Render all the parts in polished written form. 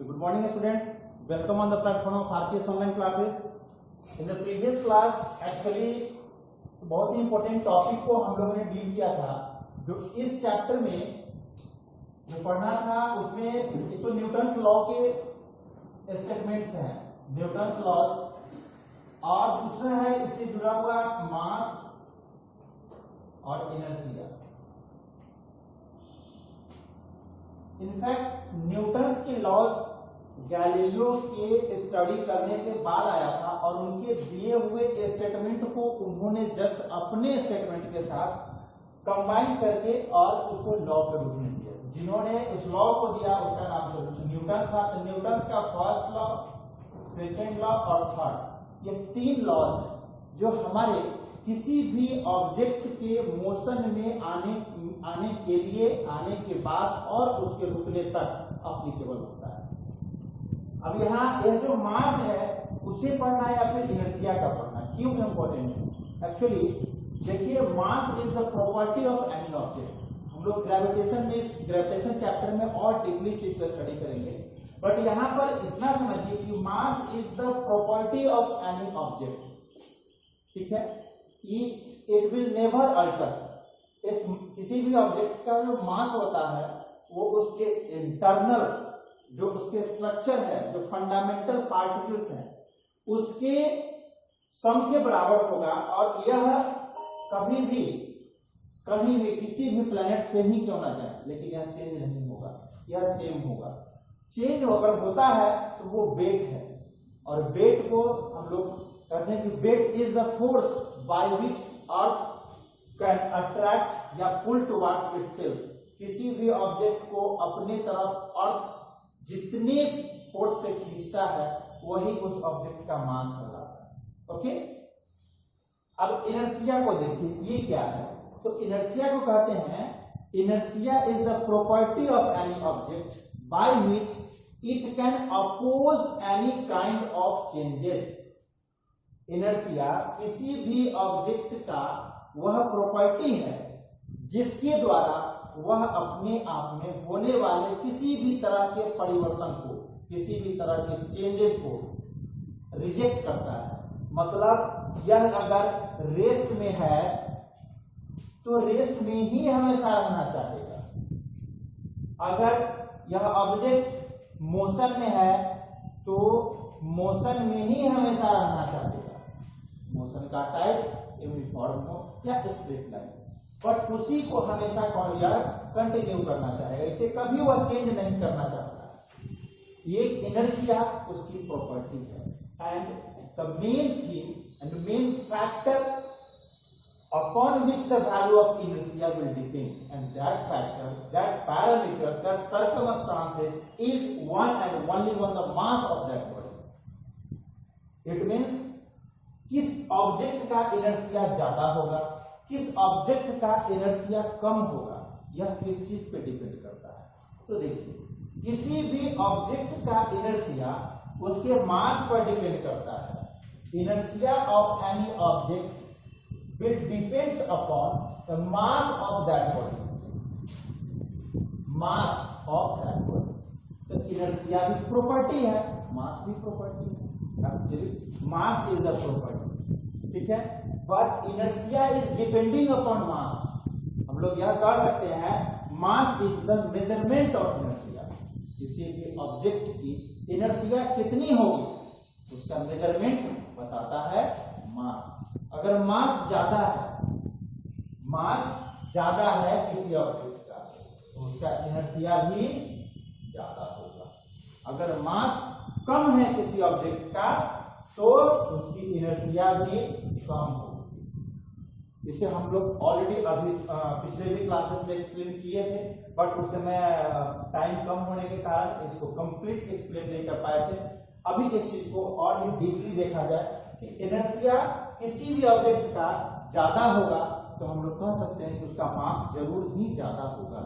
Good morning students, welcome on the platform of RPS online classes. In the previous class actually बहुत ही important topic को हम लोगों ने deal किया था। जो इस चैप्टर में जो पढ़ना था उसमें एक तो न्यूटन्स लॉ के स्टेटमेंट्स हैं, न्यूटन्स लॉज, और दूसरा है इससे जुड़ा हुआ मास और इनर्शिया। इनफैक्ट न्यूटन्स के लॉज गैलीलियो के स्टडी करने के बाद आया था और उनके दिए हुए स्टेटमेंट को उन्होंने जस्ट अपने स्टेटमेंट के साथ कंबाइन करके और उसको लॉ के रूप में दिया। जिन्होंने उस लॉ को दिया उसका नाम न्यूटन था। तो न्यूटन्स का फर्स्ट लॉ, सेकेंड लॉ और थर्ड, ये तीन लॉज हैं जो हमारे किसी भी ऑब्जेक्ट के मोशन में आने के लिए, आने के बाद और उसके रुकने तक अप्लीकेबल होता है। अब यहाँ यह जो मास है उसे पढ़ना है या फिर इनर्शिया का पढ़ना है, क्यों इंपॉर्टेंट है? एक्चुअली देखिए, mass is the property of any object. हम लोग ग्रेविटेशन चैप्टर में और डीपली चीज को स्टडी करेंगे, बट यहाँ पर इतना समझिए कि mass is the property of any object, ठीक है। It will never alter. किसी भी ऑब्जेक्ट का जो मास होता है वो उसके इंटरनल जो उसके स्ट्रक्चर है, जो फंडामेंटल पार्टिकल्स हैं, उसके सम के बराबर होगा। और यह कभी भी कहीं भी किसी भी प्लैनेट पे ही क्यों ना जाए, लेकिन यह चेंज नहीं होगा, यह सेम होगा। चेंज अगर होता है तो वो वेट है, और वेट को हम लोग कहते हैं कि weight is the force by which earth can attract या पुल टुवर्ड्स इटसेल्फ। किसी भी ऑब्जेक्ट को अपने तरफ अर्थ जितने फोर्स से खींचता है वही उस ऑब्जेक्ट का मास कहलाता है। ओके, अब इनर्शिया को देखिए, ये क्या है? तो इनर्शिया को कहते हैं, inertia is the property of any object by which it can oppose any kind of changes. Inertia किसी भी ऑब्जेक्ट का वह प्रॉपर्टी है जिसके द्वारा वह अपने आप में होने वाले किसी भी तरह के परिवर्तन को, किसी भी तरह के चेंजेस को रिजेक्ट करता है। मतलब यह अगर रेस्ट में है तो रेस्ट में ही हमेशा रहना चाहेगा। अगर यह ऑब्जेक्ट मोशन में है तो मोशन में ही हमेशा रहना चाहेगा। मोशन का टाइप यूनिफॉर्म हो या स्ट्रेट लाइन, बट उसी को हमेशा कंटिन्यू करना चाहेगा, इसे कभी वह चेंज नहीं करना चाहता। ये इनर्शिया उसकी प्रॉपर्टी है। And the main thing and main factor upon which the value of inertia will depend, and that factor, that parameter, that circumstances is one and only one the mass of that body. It means किस object का inertia ज्यादा होगा, किस object का inertia कम होगा, यह किस चीज पे डिपेंड करता है? तो देखिए, किसी भी ऑब्जेक्ट का इनर्शिया उसके मास पर डिपेंड करता है। Inertia of any object will depends upon the mass of that body, mass of that body. तो इनर्शिया भी प्रॉपर्टी है, मास भी प्रॉपर्टी है। Actually mass is the property, ठीक है, but inertia is depending upon mass. हम लोग यह कह सकते हैं mass is the measurement of inertia. किसी भी ऑब्जेक्ट की इनर्शिया कितनी होगी उसका मेजरमेंट बताता है मास। अगर मास ज्यादा है, मास ज्यादा है किसी ऑब्जेक्ट का, तो उसका इनर्शिया भी ज्यादा होगा। अगर मास कम है किसी ऑब्जेक्ट का तो उसकी इनर्शिया भी कम होगी। इसे हम लोग ऑलरेडी अभी पिछले भी क्लासेस में एक्सप्लेन किए थे, बट उस समय टाइम कम होने के कारण इसको कंप्लीट एक्सप्लेन नहीं कर पाए थे। अभी इस चीज को और भी डीपली देखा जाए कि इनर्शिया किसी भी ऑब्जेक्ट का ज्यादा होगा तो हम लोग कह सकते हैं कि उसका मास जरूर ही ज्यादा होगा।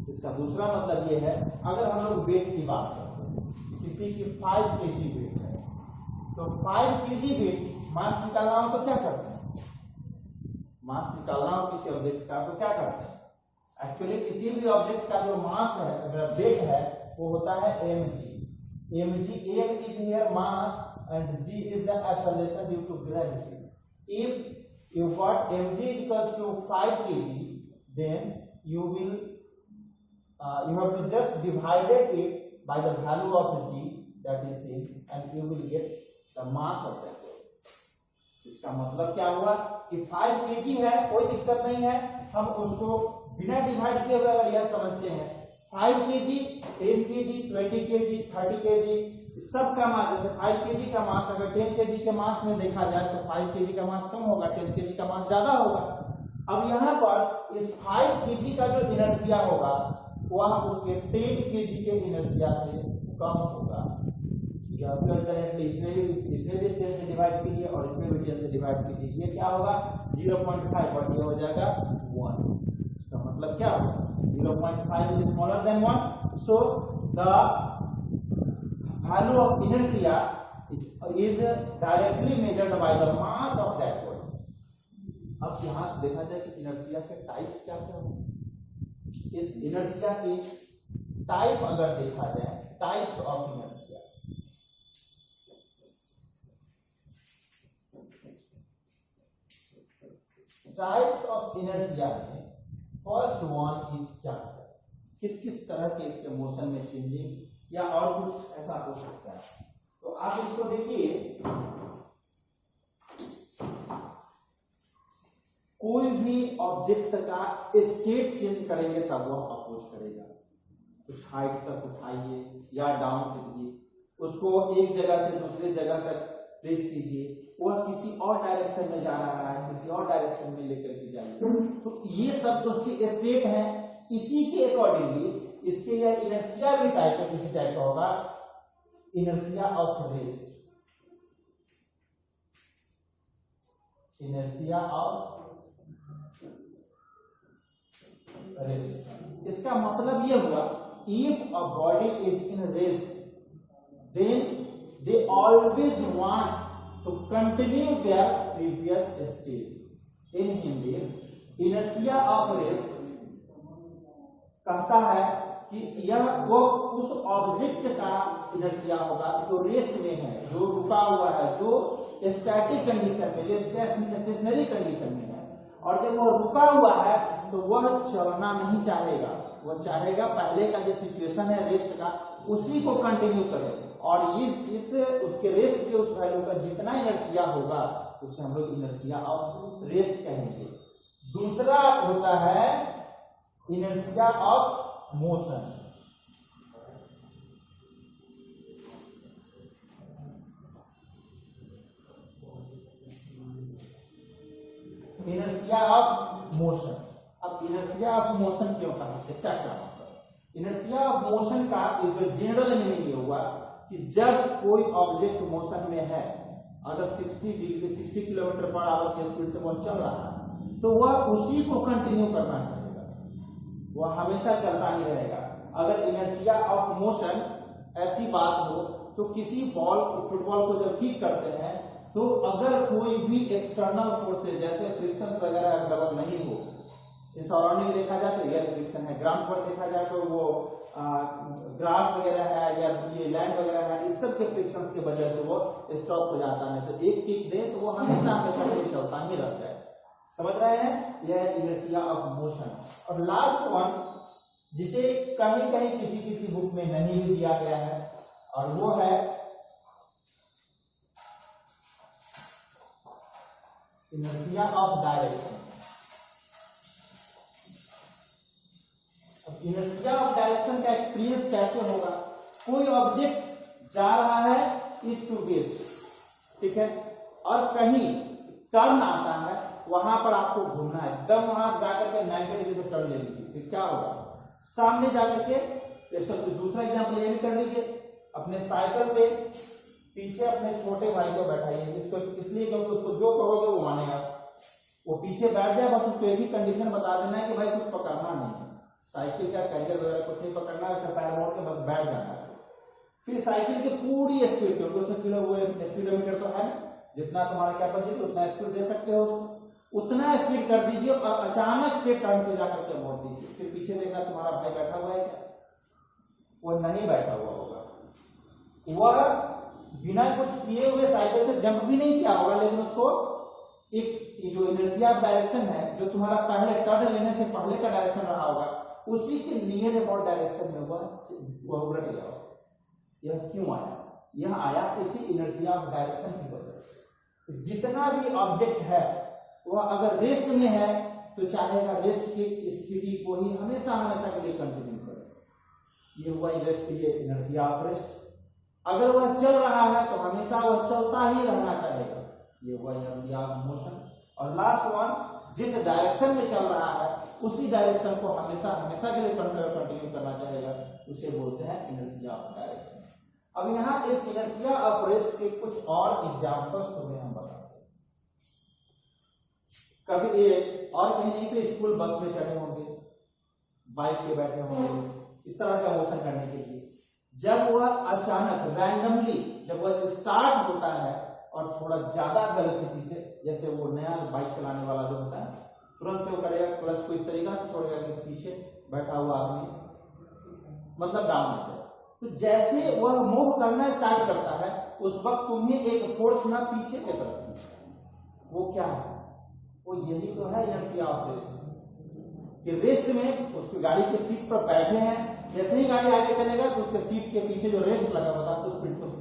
इसका दूसरा मतलब यह है, अगर हम लोग वेट की बात करते हैं, किसी की 5 kg वेट है, तो 5 kg वेट मास निकालना हो तो क्या करते हैं? मास निकालना हो किसी ऑब्जेक्ट का तो क्या करते हैं? एक्चुअली किसी भी ऑब्जेक्ट का जो मास है, अगर वेट है, वो होता है mg। mg, m is here mass and g is the acceleration due to gravity. If you got mg equals to 5 kg, then you will you have to just divided it by the value of g, that is 10, and you will get the mass of that ball. इसका मतलब क्या हुआ कि 5 kg है, कोई दिक्कत नहीं है, हम उसको बिना डिवाइड किए हुए अगर यह समझते हैं 5 kg, 10 kg, 20 kg, 30 kg सबका मास, जैसे 5 kg का मास अगर 10 kg के मास में देखा जाए तो 5 kg का मास कम होगा, 10 kg का मास ज्यादा होगा। अब यहाँ पर इस 5 kg का जो इनर्शिया होगा वह उसके 10 kg के इनर्शिया से कम होगा। इसमें भी 10 से डिवाइड कीजिए और इसमें भी 10 से डिवाइड कीजिए, ये क्या होगा 0.5 और ये हो जाएगा 1। इसका मतलब क्या होगा 0.5 is smaller than 1, so the value of inertia is directly measured by the mass of that body. अब यहाँ देखा जाए कि इनर्शिया के टाइप्स क्या क्या होंगे। इस इनर्शिया की टाइप अगर देखा जाए, types of inertia, types of inertia में फर्स्ट वन इज चार्ज, किस किस तरह के इसके मोशन में चेंजिंग या और कुछ ऐसा हो सकता है। तो आप इसको देखिए, कोई भी ऑब्जेक्ट का स्टेट चेंज करेंगे तब वह अप्रोच करेगा। कुछ हाइट तक उठाइए या डाउन करिए, उसको एक जगह से दूसरे जगह तक प्लेस कीजिए, वह किसी और डायरेक्शन में जा रहा है, किसी और डायरेक्शन में लेकर के जाइए, तो ये सब उसकी स्टेट है। इसी के अकॉर्डिंगली इसके यह इनर्शिया भी टाइप का किसी टाइप का होगा, inertia of rest, inertia of rest. इसका मतलब यह हुआ if a body is in rest then they always want to continue their previous state. In Hindi, inertia of rest कहता है कि यह वो उस ऑब्जेक्ट का इनर्शिया होगा जो रेस्ट में है, जो रुका हुआ है, जो स्टैटिक कंडीशन में, जो स्टेशनरी कंडीशन में है, और जब वो रुका हुआ है तो वह चलना नहीं चाहेगा, वह चाहेगा पहले का जो सिचुएशन है रेस्ट का उसी को कंटिन्यू करे, और इस उसके रेस्ट के उस वैल्यू का जितना इनर्शिया होगा उसे हम लोग इनर्शिया ऑफ रेस्ट कहेंगे। दूसरा होता है inertia of motion. Inertia of motion, अब इनर्शिया ऑफ मोशन क्यों कहा, इसका क्या मतलब? इनर्शिया ऑफ मोशन का जो जनरल मीनिंग ये हुआ कि जब कोई ऑब्जेक्ट मोशन में है, अगर 60 किलोमीटर पर आवर के स्पीड से वो चल रहा है तो वह उसी को कंटिन्यू करना चाहेगा, वह हमेशा चलता ही रहेगा। अगर इनर्शिया ऑफ मोशन ऐसी बात हो तो किसी बॉल फुटबॉल को जब किक करते हैं तो अगर कोई भी एक्सटर्नल फोर्सेज जैसे फ्रिक्शन वगैरह अवेलेबल नहीं हो, इस सराउंडिंग देखा जाए तो एयर फ्रिक्शन है, ग्राउंड पर देखा जाए तो वो ग्रास वगैरह है या ये लैंड वगैरह है, इस सब के फ्रिक्शंस की वजह से वो स्टॉप हो जाता है, तो एक किक दे तो वो हमेशा हमेशा के लिए चलता ही रहता है। समझ रहे हैं, यह है इनर्शिया ऑफ मोशन। और लास्ट वन जिसे कहीं कहीं किसी किसी बुक में नहीं भी दिया गया है, और वो है inertia of direction. Inertia of direction का एक्सपीरियंस कैसे होगा? कोई ऑब्जेक्ट जा रहा है ईस्ट टू वेस्ट, ठीक है, और कहीं टर्न आता है, वहां पर आपको घूमना है, एकदम वहां जाकर के 90 डिग्री से टर्न ले लीजिए, फिर क्या होगा? सामने जाकर के, जैसे दूसरा एग्जांपल ये भी कर लीजिए, अपने साइकिल पे पीछे अपने छोटे भाई को बैठाइए, इसको इसलिए क्योंकि उसको जो कहोगे वो मानेगा, वो पीछे बैठ जाए, बस उसको एक ही कंडीशन बता देना है कि भाई कुछ पकड़ना नहीं है, साइकिल का कैरियर वगैरह कुछ नहीं पकड़ना है, पैर मोड़ के बस बैठ जाना है। फिर साइकिल की पूरी स्पीड, क्योंकि उसमें वो स्पीडोमीटर तो है, जितना तुम्हारा कैपेसिटी उतना स्पीड दे सकते हो, उतना स्पीड कर दीजिए और अचानक से टर्न पे जाकर के मोड़ दीजिए। फिर पीछे देखना तुम्हारा भाई बैठा हुआ है क्या? वो नहीं बैठा हुआ होगा, वह बिना कुछ किए हुए साइकिल से जंप भी नहीं किया होगा, लेकिन उसको एक जो इनर्शिया ऑफ डायरेक्शन है, जो तुम्हारा पहले टर्न लेने से पहले का डायरेक्शन रहा होगा, उसी के नियर अबाउट डायरेक्शन में वह उलट गया होगा। यह क्यों आया? यह आया इसी इनर्शिया ऑफ डायरेक्शन की वजह से। जितना भी ऑब्जेक्ट है वह अगर रेस्ट में है तो चाहेगा रेस्ट की स्थिति को ही हमेशा हमेशा के लिए कंटिन्यू करे। ये हुआ रेस्ट, ये इनर्शिया ऑफ रेस्ट। अगर वह चल रहा है तो हमेशा वह चलता ही रहना चाहेगा, ये हुआ इनर्शिया ऑफ मोशन। और लास्ट वन, जिस डायरेक्शन में चल रहा है उसी डायरेक्शन को हमेशा हमेशा के लिए कंटिन्यू करना चाहेगा, उसे बोलते हैं इनर्शिया ऑफ डायरेक्शन। अब यहाँ इस इनर्शिया ऑफ रेस्ट के कुछ और एग्जांपल्स तुम्हें हम बताते हैं। कभी और कहीं नहीं तो स्कूल बस में चढ़े होंगे, बाइक पे बैठे होंगे, इस तरह का मोशन करने के लिए जब वह अचानक रैंडमली जब वह स्टार्ट होता है और थोड़ा ज्यादा वेलोसिटी से, जैसे वो नया बाइक चलाने वाला जो होता है, तुरंत से वो करेगा क्लच को इस तरीका से छोड़ेगा कि पीछे बैठा हुआ आदमी मतलब डाउन हो जाए। तो जैसे वह मूव करना स्टार्ट करता है उस वक्त तुम्हें एक फोर्स ना पीछे की तरफ, वो क्या है? वो यही तो है इनर्शिया ऑफ रेस्ट। कि रेस्ट में उसकी गाड़ी के सीट पर बैठे हैं, जैसे ही गाड़ी आगे चलेगा तो उसके सीट के पीछे जो रेस्ट लगा होता है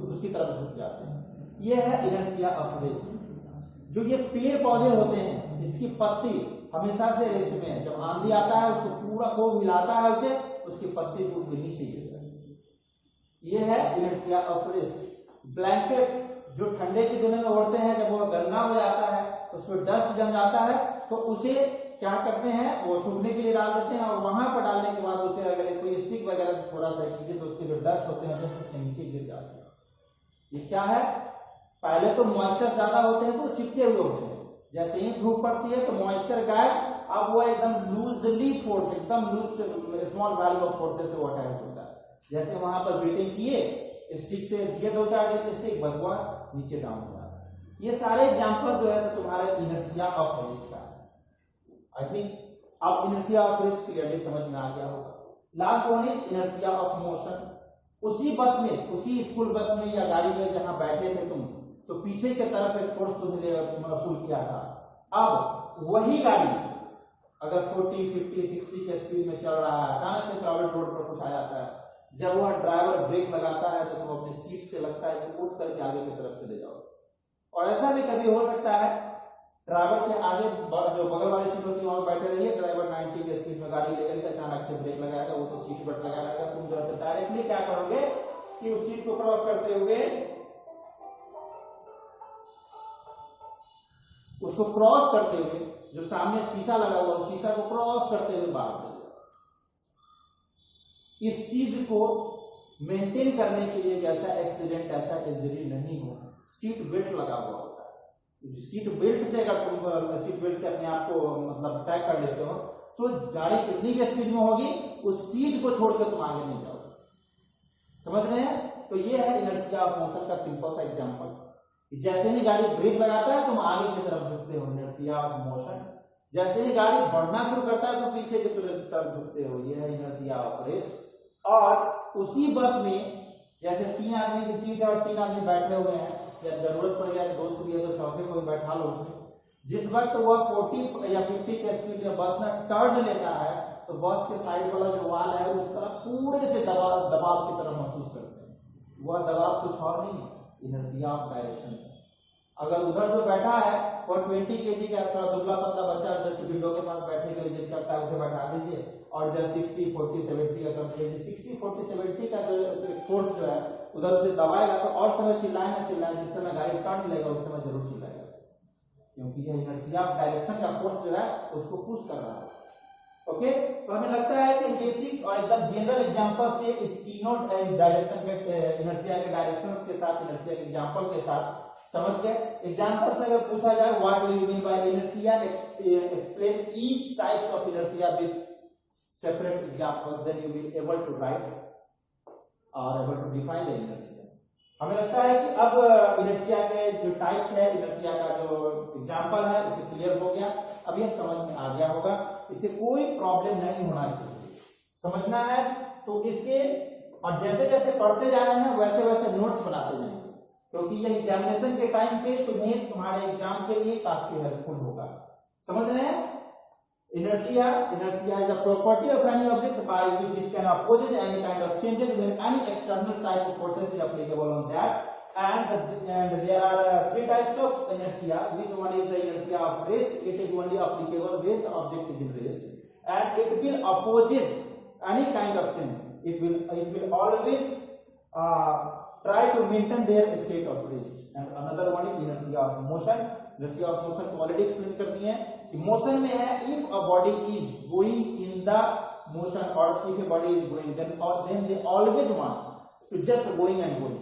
उसकी तरफ झुक जाते हैं। ये है इनर्शिया ऑफ रेस्ट। जो ये पेड़ पौधे होते हैं, इसकी पत्ती हमेशा से रेस्ट में है। जब आंधी आता है उसको पूरा को हिलाता है, उसे उसकी पत्ती टूट के नीचे गिर जाती है। ये है इनर्शिया ऑफ रेस्ट। ब्लैंकेट्स जो ठंडे के दिनों में ओढ़ते हैं, जब वो गंदा हो जाता है, उसमें डस्ट जम जाता है, तो उसे क्या करते हैं, वो सूखने के लिए डाल देते हैं और वहां पर डालने के बाद उसे अगर कोई स्टिक वगैरह से थोड़ा सा खींचे तो उसके जो डस्ट होते हैं तो उसके नीचे गिर जाते हैं। ये क्या है? पहले तो मॉइस्चर ज्यादा होते हैं तो चिपके हुए होते हैं, जैसे ही धूप पड़ती है तो मॉइस्चर गायब, अब वो एकदम लूजली फोर्स, एकदम लूज से स्मॉल वैल्यू ऑफ फोर्स से वो अटैच होता है। जैसे वहां पर बीटिंग किए, स्टिक से दिए 2-4 स्टिक, बस वह नीचे डाउन हुआ। ये सारे एग्जांपल जो है तुम्हारे इनर्शिया ऑफ रेस्ट का है। आई थिंक अब इनर्शिया ऑफ रेस्ट क्लियरली समझ में आ गया होगा। Last one is inertia of motion. उसी बस में, उसी स्कूल बस में या गाड़ी में जहां बैठे थे तुम, तो पीछे की तरफ एक फोर्स तुम्हें पुल किया था। अब वही गाड़ी अगर 40, 50, 60 के स्पीड में चल रहा है, अचानक से क्राउडेड रोड पर कुछ आ जाता है, जब वह ड्राइवर ब्रेक लगाता है तो तुम अपनी सीट से लगता है कि उठ करके आगे की तरफ चले जाओ। और ऐसा भी कभी हो सकता है ड्राइवर से आगे जो बगल वाली सीट होती है वहां बैठे रहिए, ड्राइवर 90 के स्पीड में गाड़ी लेकर के अचानक से ब्रेक लगाएगा, वो तो सीट बेल्ट लगा रहेगा, तुम जो है डायरेक्टली क्या करोगे कि उस सीट को क्रॉस करते हुए, उसको क्रॉस करते हुए, जो सामने शीशा लगा हुआ उस शीशा को क्रॉस करते हुए बाहर चले जाओ। इस चीज को मेंटेन करने के लिए ऐसा एक्सीडेंट, ऐसा इंजरी नहीं हो, सीट बेल्ट लगा हुआ होता है। सीट बेल्ट से अगर तुम सीट बेल्ट से अपने आप को मतलब अटैक कर लेते हो तो गाड़ी कितनी की स्पीड में होगी, उस सीट को छोड़कर तुम आगे नहीं जाओगे। समझ रहे हैं? तो ये है इनर्शिया ऑफ मोशन का सिंपल सा एग्जांपल। जैसे ही गाड़ी ब्रेक लगाता है तुम आगे की तरफ झुकते हो, इनर्शिया ऑफ मोशन। जैसे ही गाड़ी बढ़ना शुरू करता है तो पीछे की तरफ झुकते हो, ये है इनर्शिया ऑफ रेस्ट। और उसी बस में जैसे 3 आदमी की सीट है और 3 आदमी बैठे हुए हैं, या जरूरत पड़ गया दोस्त भी है तो चौथे को भी बैठा लो उसमें। जिस वक्त वह 40 या 50 के स्पीड में बस में टर्न लेता है तो बस के साइड वाला जो वाल है उस तरफ पूरे से दबाव की तरह महसूस करते हैं। वह दबाव कुछ और नहीं है, इनर्शिया ऑफ डायरेक्शन है। अगर उधर जो बैठा है वो 20 kg का थोड़ा दुबला पतला बच्चा जस्ट विंडो के पास बैठे के लिए करता है, उसे बैठा दीजिए, और जब 60, 40, 70 का 60, 40, 70 का जो फोर्स जो है उधर उसे दबाएगा तो और समय चिल्लाए ना चिल्लाए, जिस समय गाड़ी टर्न लेगा उस समय जरूर चिल्लाएगा, क्योंकि यह इनर्शिया ऑफ डायरेक्शन का फोर्स जो है उसको पुश कर रहा है। ओके, तो हमें लगता है कि बेसिक और एकदम जनरल एग्जांपल से इस तीनों डायरेक्शन के इनर्शिया के डायरेक्शंस के साथ, इनर्शिया के एग्जांपल के साथ समझ गए। एग्जांपल से अगर पूछा जाए what do you mean by inertia, explain each type of inertia with separate examples, then you will able to write और able to define the inertia. हमें लगता है कि अब इनर्शिया के जो टाइप्स है, इनर्शिया का जो एग्जांपल है उसे क्लियर हो गया, अब यह समझ में आ गया होगा, इससे कोई प्रॉब्लम नहीं होना चाहिए। समझना है तो इसके, और जैसे जैसे पढ़ते जा रहे हैं वैसे वैसे नोट्स क्योंकि ये एग्जामिनेशन के टाइम पे तुम्हें तुम्हारे एग्जाम के लिए काफी हेल्पफुल होगा। समझ रहे हैं? Inertia is a property of any object by which it can oppose any kind of changes when any external type of forces is applicable on that. And there are three types of inertia. Which one is the inertia of rest? It is only applicable when the object is in rest, and it will oppose any kind of change. It will always try to maintain their state of rest. And another one is inertia of motion. Inertia of motion को already explain कर दिए हैं कि motion में है if a body is going in the motion or if a body is going then they always want to just going and going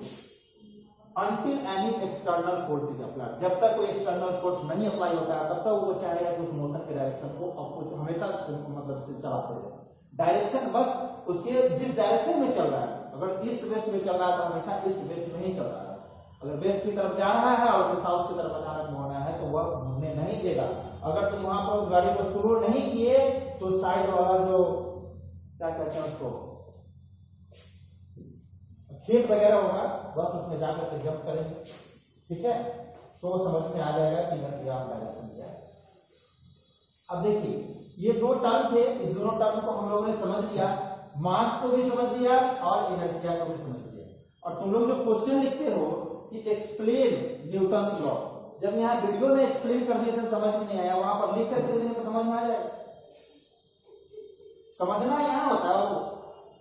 until any external force is applied. जब तक कोई external force नहीं apply होता है तब तक वो चाहेगा कि उस मोशन के डायरेक्शन को आपको हमेशा मतलब से चलाते रहे। डायरेक्शन बस उसके जिस डायरेक्शन में चल रहा है, अगर ईस्ट वेस्ट में चल रहा है तो हमेशा ईस्ट वेस्ट में ही चल रहा है। अगर वेस्ट की तरफ जा रहा है और उसे साउथ की तरफ अचानक मोड़ना है तो वह घूमने नहीं देगा। अगर तुम वहां पर उस गाड़ी को शुरू नहीं किए तो साइड वाला जो क्या कहते हैं उसको खेत वगैरह होगा बस उसमें जाकर के जंप करेंगे। ठीक है, तो समझ में आ जाएगा कि इनर्शिया ऑफ डायरेक्शन क्या है। अब देखिए ये दो टर्म थे, इस दोनों टर्म को हम लोगों ने समझ लिया, मास को भी समझ लिया और इनर्शिया को भी समझ लिया। और तुम लोग जो क्वेश्चन लिखते हो कि एक्सप्लेन न्यूटन्स लॉ, जब यहाँ वीडियो में एक्सप्लेन कर दिए तो समझ में नहीं आया, वहां पर लिख करके देंगे तो समझ में आ जाएगा। समझना यहाँ होता है,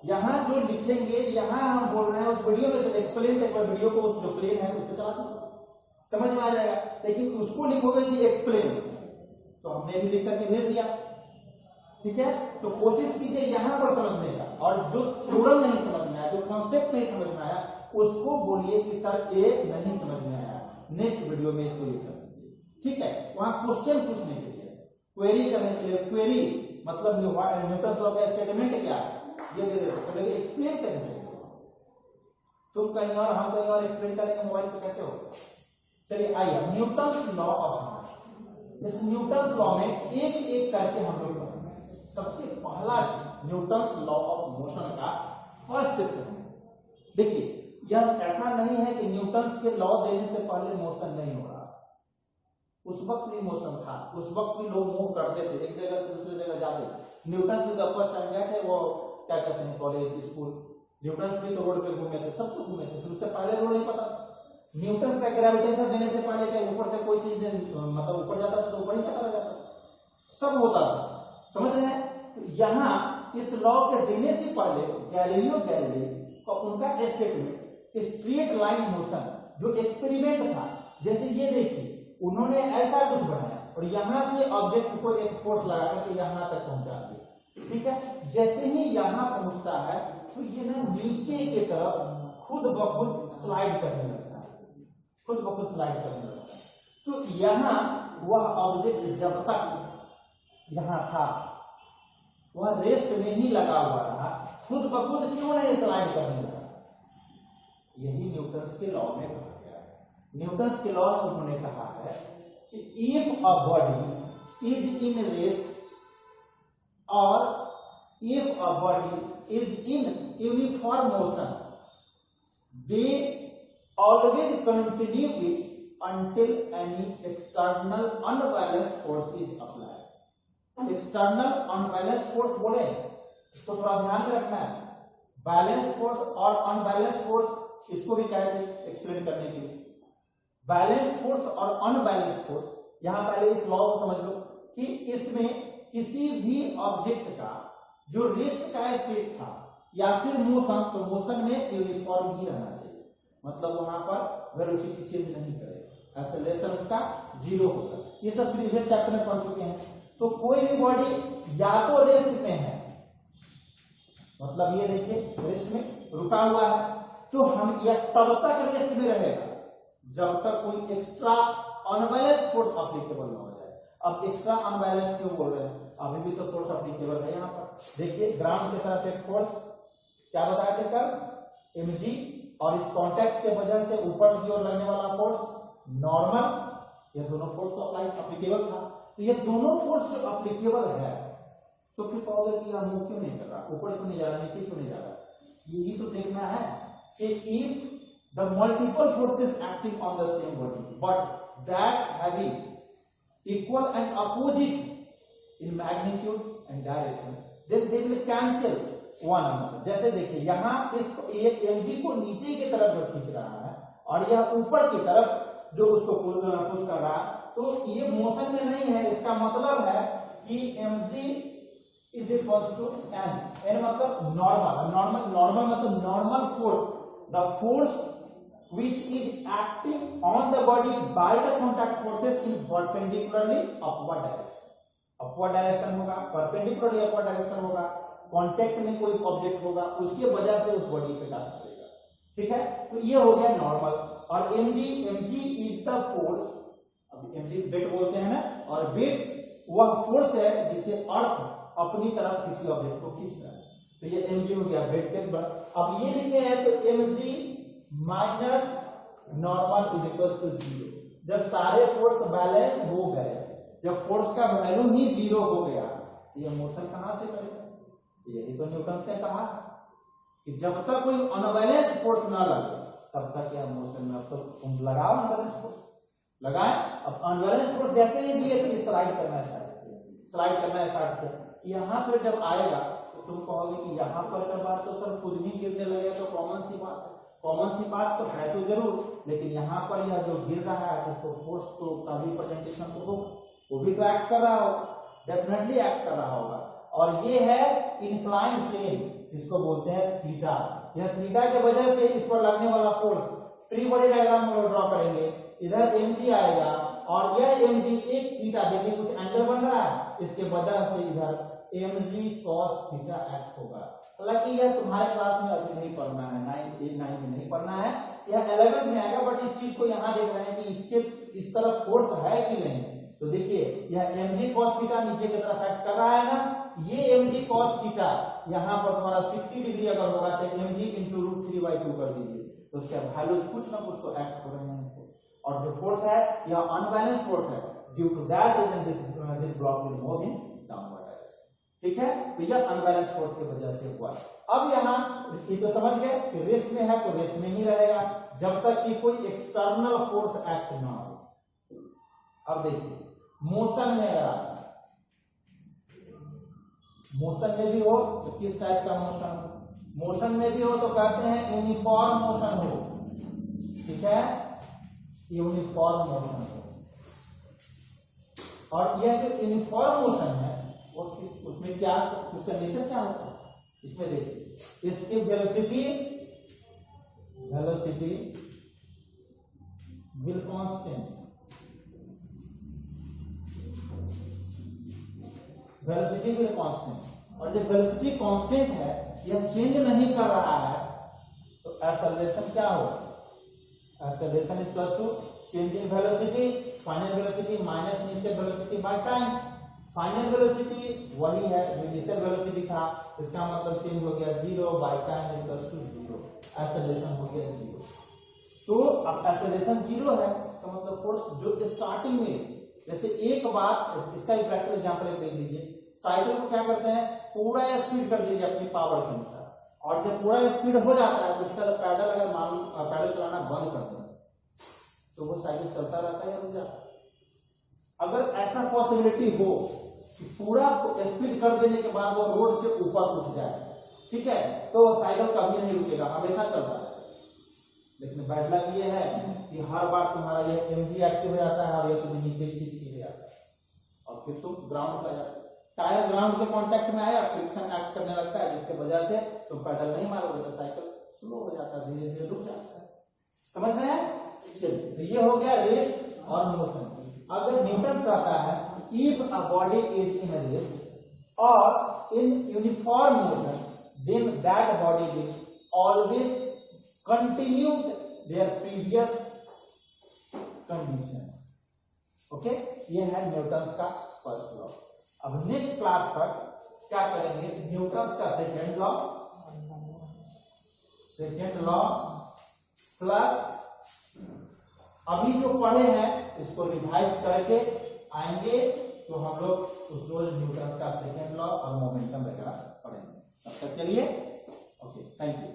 यहाँ जो लिखेंगे यहाँ हम बोल रहे हैं उस वीडियो में एक्सप्लेन, एक बार वीडियो को जो प्लेन है उस पर चला दो समझ में आ जाएगा। लेकिन उसको लिखोगे कि एक्सप्लेन तो हमने भी लिख करके भेज दिया। ठीक है, तो कोशिश कीजिए यहाँ पर समझने का, और जो थ्योरम नहीं समझ में आया, जो कॉन्सेप्ट नहीं समझ में आया उसको बोलिए कि सर ये नहीं समझ में आया, नेक्स्ट वीडियो में इसको लिख कर दीजिए। ठीक है, वहां क्वेश्चन पूछने के लिए, क्वेरी करने के लिए, क्वेरी मतलब न्यूटन लॉ का स्टेटमेंट क्या है ये दे देते, लेकिन एक्सप्लेन कैसे करेंगे? तुम कहीं और हम कहीं और एक्सप्लेन करेंगे, मोबाइल पे कैसे होगा? चलिए आइए न्यूटन लॉ ऑफ मोशन। इस न्यूटन लॉ में एक एक करके हम लोग पढ़ेंगे। सबसे पहला न्यूटन लॉ ऑफ मोशन का फर्स्ट स्टेप देखिए, यह ऐसा नहीं है कि न्यूटन के लॉ देने से पहले मोशन नहीं हो रहा, उस वक्त भी मोशन था, उस वक्त भी लोग मूव करते थे, एक जगह से दूसरी जगह जाते थे। न्यूटन भी जब फर्स्ट टाइम गए थे वो क्या कहते हैं कॉलेज स्कूल, न्यूटन भी तो रोड पे घूमे थे, सब तो घूमे थे, उससे पहले रोड नहीं पता। न्यूटन का ग्रेविटेशन देने से पहले क्या ऊपर से कोई चीज मतलब ऊपर जाता था तो ऊपर ही चला जाता था, सब होता था। समझ रहे हैं? तो यहाँ इस लॉ के देने से पहले गैलीलियो गैलीली का उनका स्टेटमेंट स्ट्रेट लाइन मोशन जो एक्सपेरिमेंट था, जैसे ये देखिए उन्होंने ऐसा कुछ बनाया और यहां से ऑब्जेक्ट को एक फोर्स लगा करके यहां तक पहुंचा दिया। ठीक है, जैसे ही यहां पहुंचता है तो ये ना नीचे की तरफ खुद ब खुद स्लाइड करने लगता है, खुद ब खुद स्लाइड करने लगता है। तो यहां वह ऑब्जेक्ट जब तक यहां था वह रेस्ट में ही लगा हुआ रहा, खुद ब खुद क्यों नहीं स्लाइड करने लगा। यही न्यूटन के लॉ में कहा गया है। न्यूटन के लॉ में उन्होंने कहा है कि if a body is in rest और if a body is in uniform motion they always continue it until any external unbalanced force is applied. External unbalanced force बोले इसको थोड़ा ध्यान में रखना है। बैलेंस्ड फोर्स और अनबैलेंस्ड फोर्स इसको भी कहते हैं एक्सप्लेन करने के लिए। बैलेंस्ड फोर्स और अनबैलेंस्ड फोर्स, यहां पहले इस लॉ को समझ लो कि इसमें किसी भी ऑब्जेक्ट का जो रेस्ट का स्टेट था या फिर मोशन, तो मोशन में यूनिफॉर्म ही रहना चाहिए, मतलब वहां पर वेलोसिटी चेंज नहीं करेगा, एक्सेलरेशन उसका जीरो होगा। ये सब प्रीवियस चैप्टर में पढ़ चुके हैं। तो कोई भी बॉडी या तो रेस्ट में है, मतलब ये देखिए रेस्ट में रुका हुआ है, तो हम यह तब तक रेस्ट में रहेगा जब तक कोई एक्स्ट्रा अनबैलेंस्ड फोर्स एप्लीकेबल ना हो जाए। अब एक्स्ट्रा अनबैलेंस्ड क्यों बोल रहे हैं? अभी भी तो फोर्स एप्लीकेबल है। यहाँ पर देखिए ग्राउंड की तरफ एक फोर्स क्या बताया थे कल, mg, और इस कांटेक्ट के वजह से ऊपर की ओर लगने वाला फोर्स नॉर्मल, ये दोनों फोर्स तो एप्लीकेबल था। तो ये दोनों फोर्स जो एप्लीकेबल है तो फिर कहोगे कि यह मूव क्यों नहीं कर रहा, ऊपर क्यों नहीं जा रहा, नीचे क्यों नहीं जा रहा। यही तो देखना है कि if the multiple forces acting on the same body, but that having equal and opposite in magnitude and direction, then they will cancel one another. जैसे देखिए यहाँ इस mg को नीचे की तरफ जो खींच रहा है और यह ऊपर की तरफ जो उसको पुश कर रहा है, तो ये मोशन में नहीं है। इसका मतलब है कि mg is equals to n मतलब नॉर्मल मतलब normal force, the force which is acting on the body by the contact forces in perpendicularly upward direction. Upward direction होगा, परपेंडिकुलरली अपवर्ड डायरेक्शन होगा, कांटेक्ट में कोई ऑब्जेक्ट होगा, उसके वजह से उस बॉडी पे काम करेगा। ठीक है, तो ये हो गया नॉर्मल। और mg इज द फोर्स, अब mg वेट बोलते हैं ना, और वेट वह फोर्स है जिसे अर्थ अपनी तरफ किसी ऑब्जेक्ट को खींच रहा है। तो ये mg हो गया वेट के बराबर। अब ये लिखे हैं तो mg minus normal is equal to 0। जब सारे फोर्स बैलेंस हो गए, जब फोर्स का वैल्यू ही 0 हो गया, तो ये मोशन कहां से करेगा? यही तो न्यूटन ने कहा कि जब तक कोई अनबैलेंस फोर्स ना लगे तब तक यह मोशन में। अब तो तुम लगाओ अनबैलेंस फोर्स, लगाए। अब अनबैलेंस फोर्स जैसे ही दिए तो स्लाइड करना स्टार्ट किया। यहाँ पर जब आएगा तो तुम कहोगे कि यहाँ पर का बात तो सर खुद ही गिरने लगेगा, तो कॉमन सी बात तो है तो जरूर, लेकिन यहाँ पर यह जो गिर रहा है उसको फोर्स तो का रिप्रेजेंटेशन तो हो, वो भी तो एक्ट कर रहा होगा, डेफिनेटली एक्ट कर रहा होगा। और ये है इंक्लाइन प्लेन, इसको बोलते हैं थीटा। यह थीटा के वजह से इस पर लगने वाला फोर्स, फ्री बॉडी डायग्राम में ड्रॉ करेंगे, इधर mg आएगा और यह mg एक थीटा, देखिए कुछ एंगल बन रहा है, इसके वजह से इधर mg cos थीटा एक्ट होगा। हालांकि यह तुम्हारे क्लास में अभी नहीं पढ़ना है, 9 में नहीं पढ़ना है, यह 11 में आएगा, बट इस चीज को यहाँ देख रहे हैं कि इसके इस तरफ फोर्स है कि नहीं। तो देखिए यह mg cos थीटा नीचे की तरफ एक्ट कर रहा है ना, ये mg cos थीटा यहाँ पर तुम्हारा 60 डिग्री अगर होगा तो mg into √3/2 कर दीजिए, तो उसके वैल्यूज कुछ ना कुछ तो एक्ट हो रहे हैं। और जो फोर्स है यह अनबैलेंस फोर्स है, due to that reason this block will move in downward direction. ठीक है, तो यह अनबैलेंस फोर्स की वजह से हुआ। अब यहाँ ये तो समझ गए कि रेस्ट में है तो रेस्ट में ही रहेगा जब तक कि कोई एक्सटर्नल फोर्स एक्ट ना हो। अब देखिए मोशन में अगर मोशन में भी हो तो किस टाइप का मोशन हो? मोशन में भी हो तो कहते हैं यूनिफॉर्म मोशन हो। ठीक है, यूनिफॉर्म मोशन हो। और यह जो यूनिफॉर्म मोशन है वो उसमें क्या, उसका नेचर क्या होता है? इसमें देखिए इसकी velocity will constant, velocity will constant. और जब वेलोसिटी कांस्टेंट है, यह चेंज नहीं कर रहा है, तो एक्सेलरेशन क्या होगा? Acceleration is equal to change in velocity, final velocity minus initial velocity by time. Final velocity वही है जो इनिशियल वेलोसिटी था, इसका मतलब चेंज हो गया 0 by time equals to 0, acceleration हो गया 0। तो अब एक्सेलरेशन 0 है, इसका मतलब फोर्स जो स्टार्टिंग में, जैसे एक बात इसका एक प्रैक्टिकल एग्जांपल देख लीजिए, साइकिल को क्या करते हैं, पूरा स्पीड कर दीजिए अपनी पावर के अनुसार, और जब पूरा स्पीड हो जाता है तो उसका पैडल अगर पैडल चलाना बंद कर दें तो वो साइकिल चलता रहता है या रुक जाता है? अगर ऐसा पॉसिबिलिटी हो कि पूरा स्पीड कर देने के बाद वो रोड से ऊपर उठ जाए, ठीक है, तो साइकिल कभी नहीं रुकेगा, हमेशा चलता है। लेकिन बैड लक ये है कि हर बार तुम्हारा यह mg एक्टिव हो जाता है और ये तुम्हें नीचे खींच के ले आता है और फिर तुम ग्राउंड पर जाते, टायर ग्राउंड के कांटेक्ट में आया, फ्रिक्शन एक्ट करने लगता है, जिसके वजह से तुम पैडल नहीं मारोगे तो साइकिल स्लो हो जाता है, धीरे धीरे रुक जाता है। समझ रहे हैं? चलिए, तो ये हो गया रेस्ट और मोशन। अगर न्यूटन कहता है if a body is in rest और in uniform motion, then that body will always continue their previous condition. Okay, ये है न्यूटन का फर्स्ट लॉ। अब नेक्स्ट क्लास पर क्या करेंगे, न्यूटन का सेकेंड लॉ प्लस अभी जो पढ़े हैं इसको रिवाइज करके आएंगे, तो हम लोग उस रोज न्यूटन का सेकेंड लॉ और मोमेंटम वगैरह पढ़ेंगे। तब तक के लिए ओके, थैंक यू।